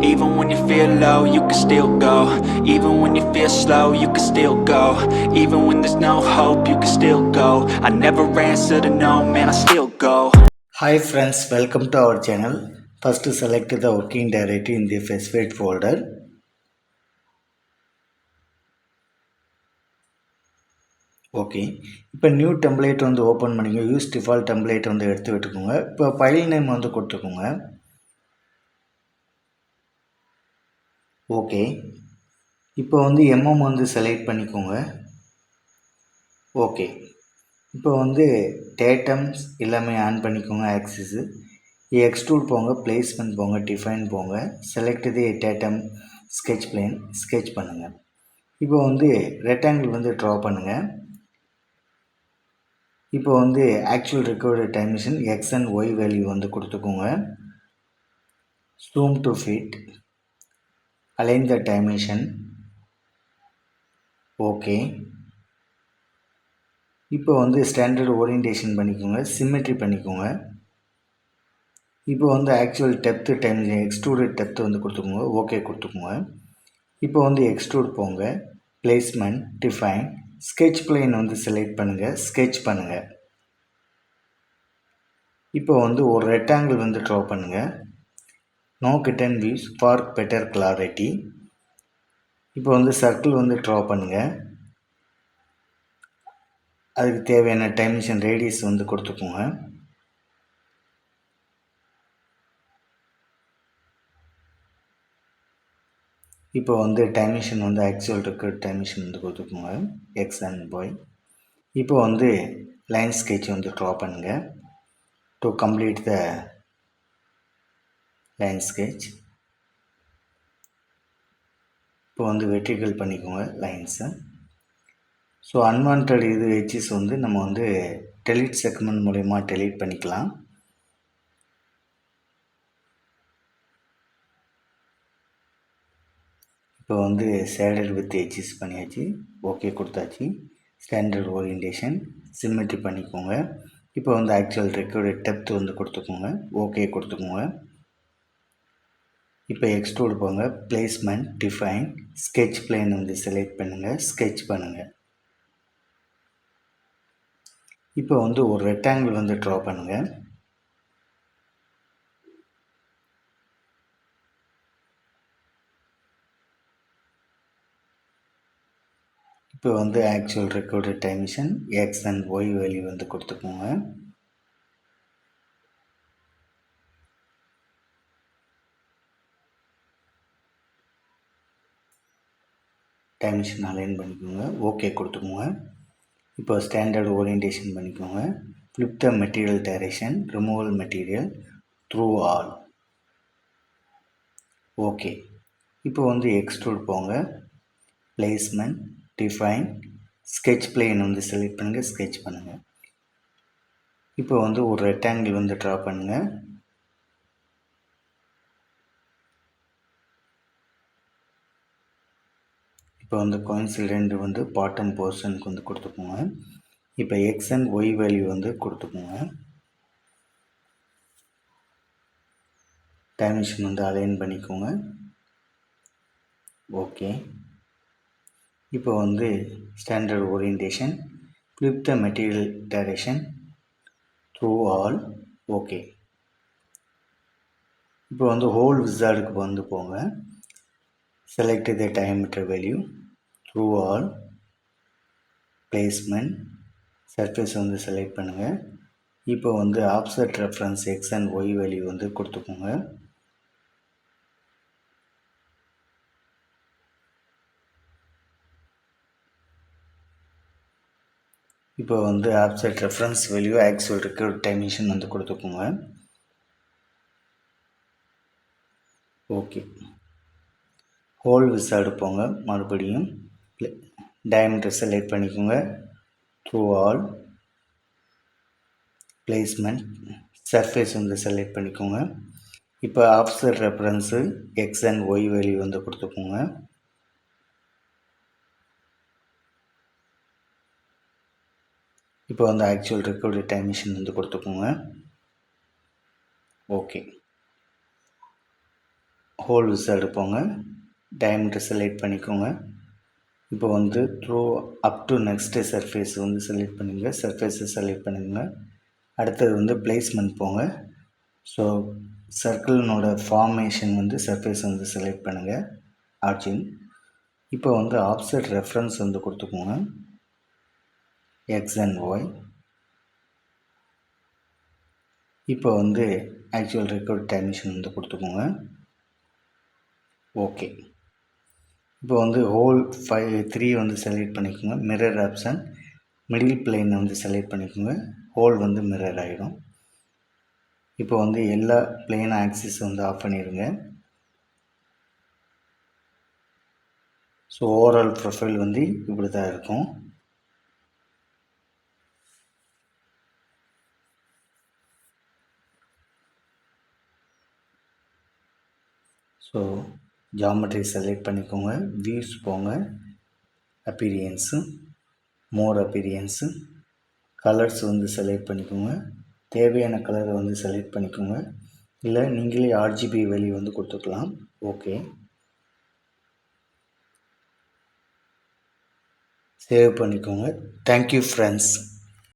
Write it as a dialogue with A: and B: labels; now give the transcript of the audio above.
A: Even when you feel low, you can still go. Even when you feel slow, you can still go. Even when there's no hope, you can still go. I never answer to no, man, I still go.
B: Hi friends, welcome to our channel. First select the working directory in the specified folder. Okay, இப்போ new template வந்து open பண்ணிங்க. Use default template வந்து எடுத்து விட்டுக்கோங்க. இப்போ file name வந்து கொடுத்துக்கோங்க. Okay, இப்போ வந்து எம்எம் வந்து செலக்ட் பண்ணிக்கோங்க. ஓகே, இப்போ வந்து டேட்டம்ஸ் எல்லாமே ஆன் பண்ணிக்கோங்க. ஆக்சிஸு எக்ஸ்ட்ரூட் போங்க, பிளேஸ்மெண்ட் போங்க, டிஃபைன் போங்க, select the datum sketch plane sketch பண்ணுங்கள். இப்போ வந்து ரெக்டாங்கிள் வந்து ட்ரா பண்ணுங்கள். இப்போ வந்து actual record dimension x and y value வந்து கொடுத்துக்கோங்க. Zoom to fit, align the dimension. Okay, இப்போ வந்து ஸ்டாண்டர்ட் ஓரியன்டேஷன் பண்ணிக்கோங்க, சிமெட்ரி பண்ணிக்கோங்க. இப்போ வந்து actual depth dimension extruded depth வந்து கொடுத்துக்கோங்க. ஓகே கொடுத்துக்கோங்க. இப்போ வந்து எக்ஸ்ட்ரூட் போங்க, பிளேஸ்மெண்ட், டிஃபைன், ஸ்கெட்ச் பிளேன் வந்து செலக்ட் பண்ணுங்கள், ஸ்கெட்ச் பண்ணுங்கள். இப்போ வந்து ஒரு ரெக்டாங்கிள் வந்து ட்ரா பண்ணுங்கள். No cut and views for better clarity. இப்போ வந்து சர்க்கிள் வந்து ட்ரா பண்ணுங்கள். அதுக்கு தேவையான டைமென்ஷன் ரேடியஸ் வந்து கொடுத்துக்கோங்க. இப்போ வந்து டைமென்ஷன் வந்து ஆக்சுவல் ரெக்கார்ட் டைமென்ஷன் வந்து கொடுத்துக்கோங்க, எக்ஸ் அண்ட் ஒய். இப்போ வந்து லைன் ஸ்கெட்ச் வந்து ட்ரா பண்ணுங்கள். To complete the line sketch. இப்போ வந்து வெர்டிகல் பண்ணிக்கோங்க லைன்ஸை. ஸோ அன்வான்ட் இது எட்ஜஸ் வந்து நம்ம வந்து டெலீட் செக்மெண்ட் மூலயமா டெலீட் பண்ணிக்கலாம். இப்போ வந்து ஷேடட் வித் எட்ஜஸ் பண்ணியாச்சு. ஓகே கொடுத்தாச்சு. ஸ்டாண்டர்ட் ஓரியன்டேஷன், சிமெட்ரி பண்ணிக்கோங்க. இப்போ வந்து ஆக்சுவல் ரெக்கார்டு டெப்த் வந்து கொடுத்துக்கோங்க. ஓகே கொடுத்துக்கோங்க. இப்போ எக்ஸ்ட்ரூட் போங்க, பிளேஸ்மெண்ட், டிஃபைன், ஸ்கெட்ச் பிளேன் வந்து செலக்ட் பண்ணுங்கள், ஸ்கெட்ச் பண்ணுங்கள். இப்போ வந்து ஒரு ரெக்டாங்கிள் வந்து ட்ரா பண்ணுங்கள். இப்போ வந்து actual record dimension x and y value வந்து கொடுத்துக்கோங்க. டைமென்ஷன் அலைன் பண்ணிக்கோங்க. ஓகே கொடுத்துக்கோங்க. இப்போ ஸ்டாண்டர்ட் ஓரியன்டேஷன் பண்ணிக்கோங்க. Flip the material direction, removal material through all. Okay, இப்போ வந்து எக்ஸ்ட்ரூட் போங்க, பிளேஸ்மெண்ட், டிஃபைன், ஸ்கெட்ச் பிளேன் வந்து செலக்ட் பண்ணுங்கள், ஸ்கெட்ச் பண்ணுங்கள். இப்போ வந்து ஒரு ரெக்டாங்கிள் வந்து ட்ரா பண்ணுங்கள். இப்போ வந்து கோயின்சிடென்ட் வந்து பாட்டம் போர்ஷனுக்கு வந்து கொடுத்துக்கோங்க. இப்போ எக்ஸ் அண்ட் ஒய் வேல்யூ வந்து கொடுத்துக்கோங்க. டைமென்ஷன் வந்து அலைன் பண்ணிக்கோங்க. ஓகே, இப்போ வந்து standard orientation, flip the material direction through all. Okay, இப்போ வந்து ஹோல் விசார்டுக்கு வந்து போங்க. Select the diameter value through all, placement, surface வந்து செலக்ட் பண்ணுங்கள். இப்போ வந்து offset reference x and y value வந்து கொடுத்துக்கோங்க. இப்போ வந்து offset reference value actual record dimension வந்து கொடுத்துக்கோங்க. ஓகே, ஹோல் விசார்டு போங்க. மறுபடியும் டயமீட்டர் செலக்ட் பண்ணிக்கோங்க. த்ரூ ஆல், பிளேஸ்மெண்ட், சர்ஃபேஸ் வந்து செலக்ட் பண்ணிக்கோங்க. இப்போ offset reference x and y value வந்து கொடுத்துக்கோங்க. இப்போ வந்து ஆக்சுவல் ரெக்கார்டு டைமென்ஷன் வந்து கொடுத்துக்கோங்க. ஓகே, ஹோல் விசால்டு போங்க, டயமீட்டர் செலக்ட் பண்ணிக்கோங்க. இப்போ வந்து through up to next surface வந்து செலக்ட் பண்ணுங்க, சர்ஃபேஸை செலக்ட் பண்ணுங்க. அடுத்தது வந்து பிளேஸ்மெண்ட் போங்க. ஸோ சர்க்கிளினோட ஃபார்மேஷன் வந்து சர்ஃபேஸ் வந்து செலக்ட் பண்ணுங்கள், ஆர்ஜின். இப்போ வந்து ஆப்செட் ரெஃபரன்ஸ் வந்து கொடுத்துக்கோங்க, எக்ஸ் அண்ட் ஒய். இப்போ வந்து ஆக்சுவல் ரெக்கார்ட் டைமென்ஷன் வந்து கொடுத்துக்கோங்க, ஓகே. இப்போ வந்து ஹோல் 3 வந்து செலக்ட் பண்ணிக்கோங்க, மிரர் ஆப்ஷன், மிடில் பிளேன் வந்து செலக்ட் பண்ணிக்கோங்க, ஹோல் வந்து மிரர் ஆகிடும். இப்போ வந்து எல்லா பிளேன் ஆக்சிஸ் வந்து ஆஃப் பண்ணிடுங்க. ஸோ ஓவரால் ப்ரொஃபைல் வந்து இப்படி தான் இருக்கும். ஸோ ஜாமெட்ரி செலக்ட் பண்ணிக்கோங்க, வியூஸ் போங்க, அப்பீரியன்ஸு, மோர் அப்பீரியன்ஸு, கலர்ஸ் வந்து செலக்ட் பண்ணிக்கோங்க. தேவையான கலரை வந்து செலக்ட் பண்ணிக்கோங்க, இல்லை நீங்களே ஆர்ஜிபி வேல்யூ வந்து கொடுத்துக்கலாம், ஓகே. சேவ் பண்ணிக்கோங்க. Thank you friends.